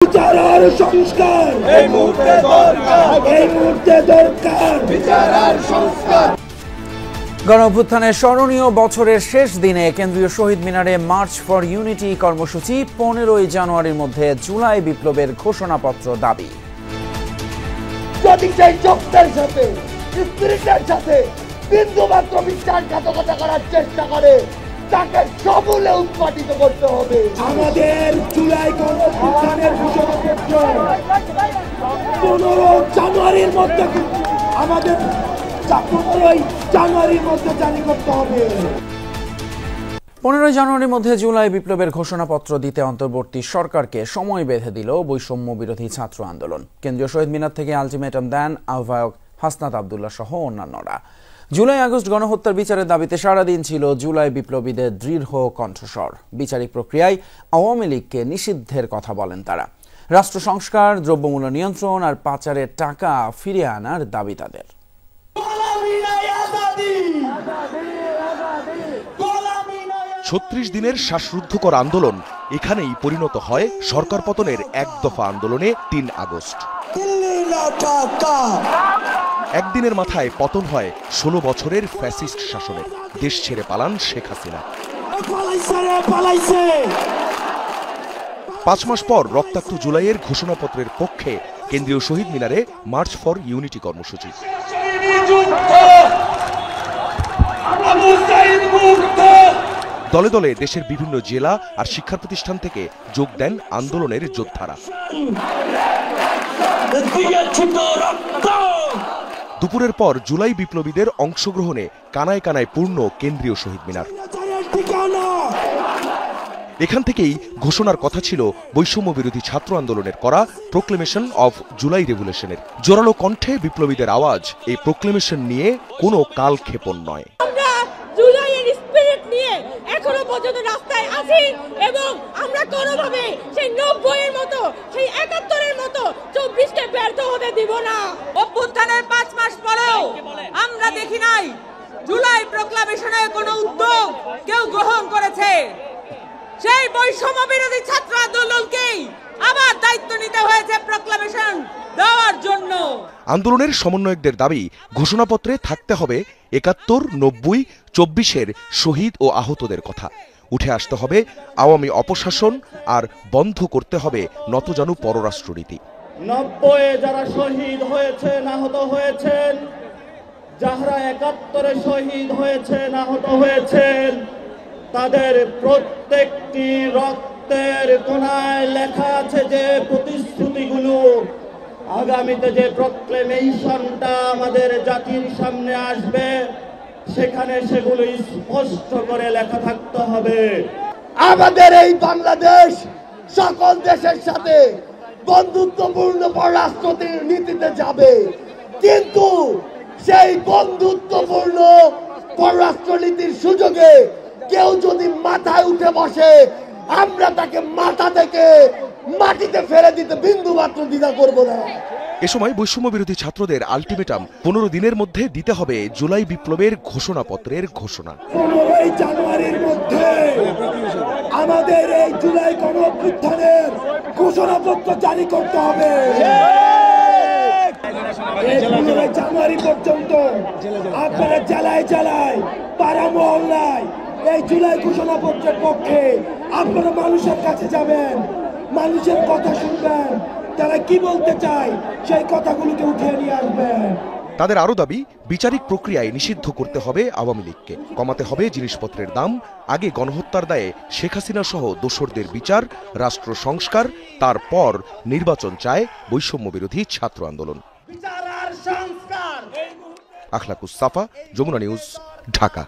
বিচার আর সংস্কার এই মুহূর্তে দরকার বিচার আর সংস্কার। গণঅভ্যুত্থানের স্মরণীয় বছরের শেষ দিনে কেন্দ্রীয় শহীদ মিনারে মার্চ ফর ইউনিটি কর্মসূচি। 15ই জানুয়ারির মধ্যে জুলাই বিপ্লবের ঘোষণাপত্র দাবি। যদি সেই শক্তির সাথে স্পিরিটের সাথে বিন্দুমাত্র বিশ্বাসঘাতকতা করার চেষ্টা করে তাকে সমূলে উৎপাদিত করতে হবে। আমাদের জুলাই গণঅভ্যুত্থানের ঘোষণাপত্র 15 জানুয়ারির মধ্যে আমাদের 15 জানুয়ারির মধ্যে জারি করতে হবে। 15 জানুয়ারির মধ্যে জুলাই বিপ্লবের ঘোষণাপত্র দিতে অন্তর্বর্তী সরকারকে সময় বেঁধে দিল বৈষম্য বিরোধী ছাত্র আন্দোলন। কেন্দ্রীয় শহীদ মিনার থেকে আলটিমেটাম দেন আহ্বায়ক হাসনাত আবদুল্লাহ সহ অন্যান্যরা। জুলাই আগস্ট গণহত্যার বিচারের দাবিতে সারাদিন ছিল জুলাই বিপ্লবীদের দৃঢ় কণ্ঠস্বর। বিচারিক প্রক্রিয়ায় আওয়ামী লীগকে নিষিদ্ধের কথা বলেন তারা। রাষ্ট্র সংস্কার, দ্রব্যমূল্য নিয়ন্ত্রণ আর পাচারের টাকা ফিরিয়ে আনার দাবি তাদের। ৩৬ দিনের শ্বাসরুদ্ধকর আন্দোলন এখানেই পরিণত হয় সরকার পতনের এক দফা আন্দোলনে ৩ আগস্ট। একদিনের মাথায় পতন হয় ১৬ বছরের ফ্যাসিস্ট শাসনের। দেশ ছেড়ে পালান শেখ হাসিনা। ৫ মাস পর রক্তাক্ত জুলাইয়ের ঘোষণাপত্রের পক্ষে কেন্দ্রীয় শহীদ মিনারে মার্চ ফর ইউনিটি কর্মসূচি। দলে দলে দেশের বিভিন্ন জেলা আর শিক্ষা প্রতিষ্ঠান থেকে যোগ দেন আন্দোলনের যোদ্ধারা। দুপুরের পর জুলাই বিপ্লবীদের অংশগ্রহণে কানায় কানায় পূর্ণ কেন্দ্রীয় শহীদ মিনার। এখান থেকেই ঘোষণার কথা ছিল বৈষম্য বিরোধী ছাত্র আন্দোলনের করা প্রোক্লেমেশন অফ জুলাই রেভলিউশনের। জোরালো কণ্ঠে বিপ্লবীদের আওয়াজ এই প্রোক্লেমেশন নিয়ে কোনো কালক্ষেপণ নয়। এখনো পর্যন্ত রাস্তায় আছি এবং আমরা কোনোভাবে সেই 90-এর মতো সেই 71-এর মতো 24কে ব্যর্থ হতে দিব না। অভ্যুত্থানের 5 মাস পরেও আমরা দেখি নাই জুলাই প্রোক্লামেশনের কোনো উদ্যোগ কেউ গ্রহণ করেছে। সেই বৈষম্য বিরোধী ছাত্র আন্দোলনকেই আবার দায়িত্ব নিতে হয়েছে প্রোক্লামেশন দেওয়ার জন্য। আন্দোলনের সমন্বয়কদের দাবি, ঘোষণাপত্রে থাকতে হবে ৭১, ৯০, ২৪-এর শহীদ ও আহতদের কথা। উঠে আসতে হবে আওয়ামী অপশাসন আর বন্ধ করতে হবে নতজানু পররাষ্ট্রনীতি। ৯০-এ যারা শহীদ হয়েছেন, আহত হয়েছেন, যারা ৭১-এ শহীদ হয়েছেন, আহত হয়েছেন, তাদের প্রত্যেকটি রক্তের কোণায় লেখা আছে যে প্রতিশ্রুতিগুলো আগামীতে যে প্রোক্লেমেশনটা আমাদের জাতির সামনে আসবে সেখানে সেগুলো স্পষ্ট করে লেখা থাকতে হবে। আমাদের এই বাংলাদেশ সকল দেশের সাথে বন্ধুত্বপূর্ণ পররাষ্ট্র নীতিতে যাবে, কিন্তু সেই বন্ধুত্বপূর্ণ পররাষ্ট্র নীতির সুযোগে কেউ যদি মাথায় উঠে বসে আমরা তাকে মাথা থেকে মাটিতে ফেলে দিতে বিন্দু মাত্র দ্বিধা করব না। এ সময় বৈষম্য বিরোধী ছাত্রদের আলটিমেটাম 15 দিনের মধ্যে দিতে হবে জুলাই বিপ্লবের ঘোষণাপত্রের ঘোষণা। 15 জানুয়ারির মধ্যে আমাদের এই জুলাই গণঅভ্যুত্থানের ঘোষণাপত্র জারি করতে হবে। 15 জানুয়ারি পর্যন্ত আপনারা জেলায় জেলায়, পাড়া মহল্লায় এই জুলাই ঘোষণাপত্রের পক্ষে আপনারা মানুষের কাছে যাবেন, মানুষের কথা শুনবেন, তারা কি বলতে চায় সেই কথাগুলোকে উঠিয়ে নিয়ে আসবেন। তাদের আরো দাবি, বিচারিক প্রক্রিয়ায় নিষিদ্ধ করতে হবে আওয়ামী লীগকে, কমাতে হবে জিনিসপত্রের দাম, আগে গণহত্যার দায়ে শেখ হাসিনা সহ দোসরদের বিচার, রাষ্ট্র সংস্কার, তারপর নির্বাচন চায় বৈষম্য বিরোধী ছাত্র আন্দোলন। আখলাকুস সাফা, যমুনা নিউজ, ঢাকা।